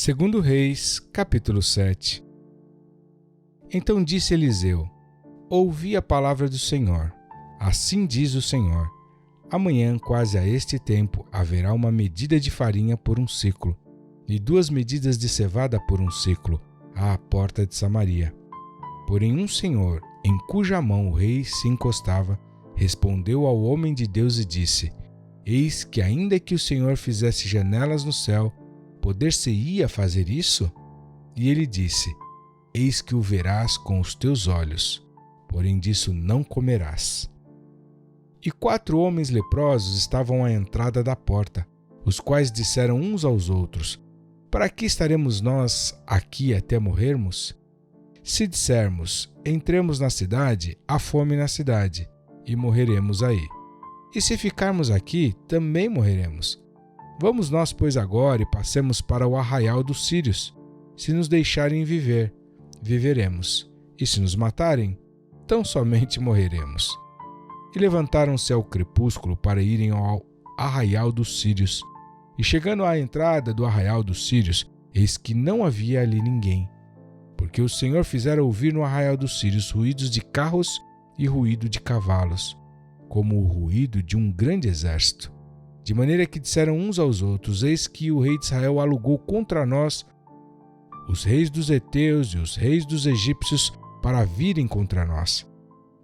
Segundo Reis, capítulo 7. Então disse Eliseu: Ouvi a palavra do Senhor. Assim diz o Senhor: Amanhã, quase a este tempo, haverá uma medida de farinha por um siclo, e 2 medidas de cevada por um siclo, à porta de Samaria. Porém um senhor, em cuja mão o rei se encostava, respondeu ao homem de Deus e disse: Eis que ainda que o Senhor fizesse janelas no céu, poder-se-ia fazer isso? E ele disse: Eis que o verás com os teus olhos, porém disso não comerás. E 4 homens leprosos estavam à entrada da porta, os quais disseram uns aos outros: Para que estaremos nós aqui até morrermos? Se dissermos: Entremos na cidade, há fome na cidade, e morreremos aí. E se ficarmos aqui, também morreremos. Vamos nós, pois, agora e passemos para o arraial dos sírios. Se nos deixarem viver, viveremos. E se nos matarem, tão somente morreremos. E levantaram-se ao crepúsculo para irem ao arraial dos sírios. E chegando à entrada do arraial dos sírios, eis que não havia ali ninguém, porque o Senhor fizera ouvir no arraial dos sírios ruídos de carros e ruído de cavalos, como o ruído de um grande exército. De maneira que disseram uns aos outros: Eis que o rei de Israel alugou contra nós os reis dos heteus e os reis dos egípcios para virem contra nós.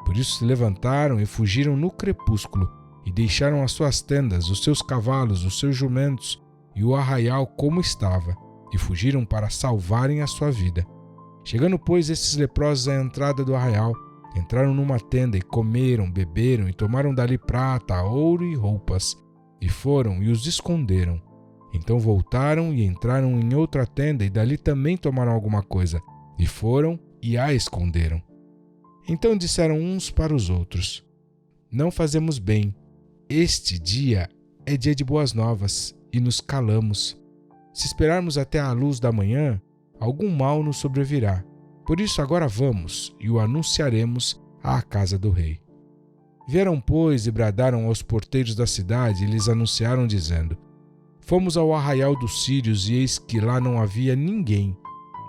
Por isso se levantaram e fugiram no crepúsculo, e deixaram as suas tendas, os seus cavalos, os seus jumentos e o arraial como estava, e fugiram para salvarem a sua vida. Chegando, pois, esses leprosos à entrada do arraial, entraram numa tenda e comeram, beberam e tomaram dali prata, ouro e roupas, e foram e os esconderam. Então voltaram e entraram em outra tenda e dali também tomaram alguma coisa, e foram e a esconderam. Então disseram uns para os outros: Não fazemos bem. Este dia é dia de boas novas, e nos calamos. Se esperarmos até a luz da manhã, algum mal nos sobrevirá. Por isso agora vamos e o anunciaremos à casa do rei. Vieram, pois, e bradaram aos porteiros da cidade e lhes anunciaram, dizendo: Fomos ao arraial dos sírios, e eis que lá não havia ninguém,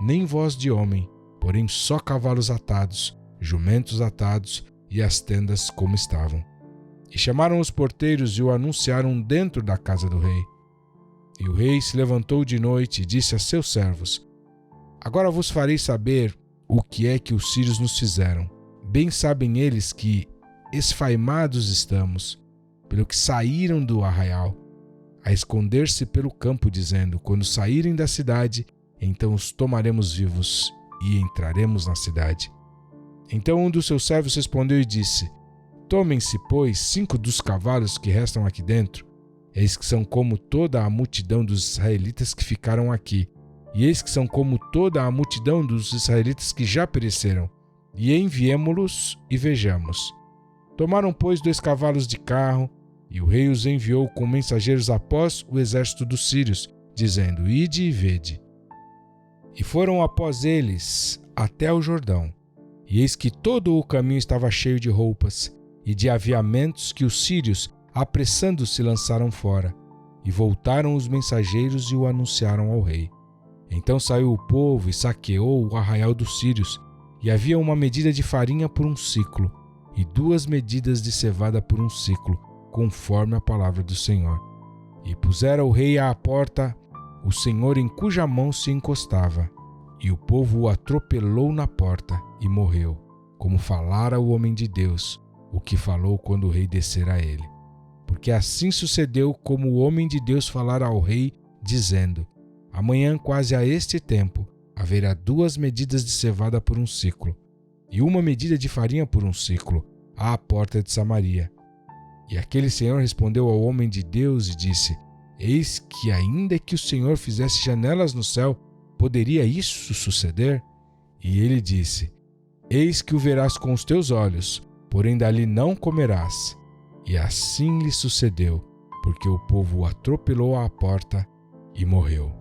nem voz de homem, porém só cavalos atados, jumentos atados e as tendas como estavam. E chamaram os porteiros e o anunciaram dentro da casa do rei. E o rei se levantou de noite e disse a seus servos: Agora vos farei saber o que é que os sírios nos fizeram. Bem sabem eles que esfaimados estamos, pelo que saíram do arraial, a esconder-se pelo campo, dizendo: Quando saírem da cidade, então os tomaremos vivos e entraremos na cidade. Então um dos seus servos respondeu e disse: Tomem-se, pois, 5 dos cavalos que restam aqui dentro, eis que são como toda a multidão dos israelitas que ficaram aqui, e eis que são como toda a multidão dos israelitas que já pereceram, e enviemo-los e vejamos. Tomaram, pois, 2 cavalos de carro, e o rei os enviou com mensageiros após o exército dos sírios, dizendo: Ide e vede. E foram após eles até o Jordão, e eis que todo o caminho estava cheio de roupas e de aviamentos que os sírios, apressando-se, lançaram fora. E voltaram os mensageiros e o anunciaram ao rei. Então saiu o povo e saqueou o arraial dos sírios, e havia uma medida de farinha por um siclo, e 2 medidas de cevada por um siclo, conforme a palavra do Senhor. E pusera o rei à porta o Senhor em cuja mão se encostava, e o povo o atropelou na porta e morreu, como falara o homem de Deus, o que falou quando o rei descera a ele. Porque assim sucedeu como o homem de Deus falara ao rei, dizendo: Amanhã, quase a este tempo, haverá 2 medidas de cevada por um siclo, e 1 medida de farinha por um siclo, à porta de Samaria. E aquele senhor respondeu ao homem de Deus e disse: Eis que ainda que o Senhor fizesse janelas no céu, poderia isso suceder? E ele disse: Eis que o verás com os teus olhos, porém dali não comerás. E assim lhe sucedeu, porque o povo o atropelou à porta e morreu.